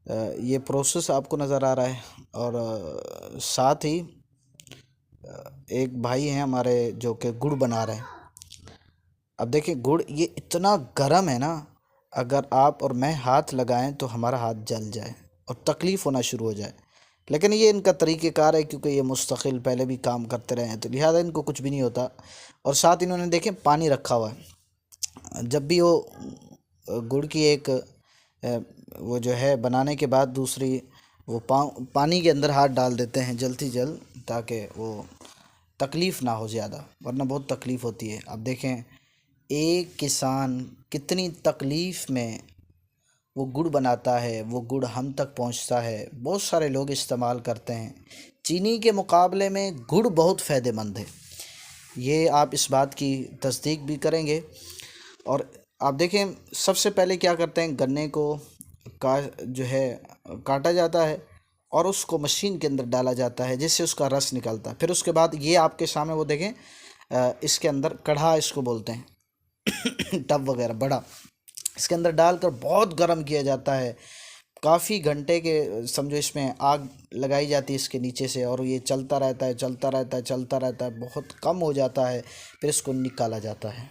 ये प्रोसेस आपको नज़र आ रहा है। और साथ ही एक भाई हैं हमारे जो कि गुड़ बना रहे हैं। अब देखिए गुड़ ये इतना गर्म है ना, अगर आप और मैं हाथ लगाएं तो हमारा हाथ जल जाए और तकलीफ़ होना शुरू हो जाए। लेकिन ये इनका तरीक़ेकार है, क्योंकि ये मुस्तकिल पहले भी काम करते रहे हैं, तो लिहाजा इनको कुछ भी नहीं होता। और साथ इन्होंने देखें पानी रखा हुआ है। जब भी वो गुड़ की एक वो जो है बनाने के बाद दूसरी वो पानी के अंदर हाथ डाल देते हैं जल्द ही जल्द, ताकि वो तकलीफ़ ना हो ज़्यादा, वरना बहुत तकलीफ़ होती है। अब देखें एक किसान कितनी तकलीफ़ में वो गुड़ बनाता है, वो गुड़ हम तक पहुंचता है, बहुत सारे लोग इस्तेमाल करते हैं। चीनी के मुकाबले में गुड़ बहुत फ़ायदेमंद है, ये आप इस बात की तस्दीक भी करेंगे। और आप देखें सबसे पहले क्या करते हैं, गन्ने को का जो है काटा जाता है और उसको मशीन के अंदर डाला जाता है, जिससे उसका रस निकलता है। फिर उसके बाद ये आपके सामने वो देखें, इसके अंदर कढ़ा इसको बोलते हैं टब वगैरह बड़ा, इसके अंदर डालकर बहुत गर्म किया जाता है। काफ़ी घंटे के समझो इसमें आग लगाई जाती है इसके नीचे से, और ये चलता रहता है चलता रहता है चलता रहता है, बहुत कम हो जाता है, फिर इसको निकाला जाता है।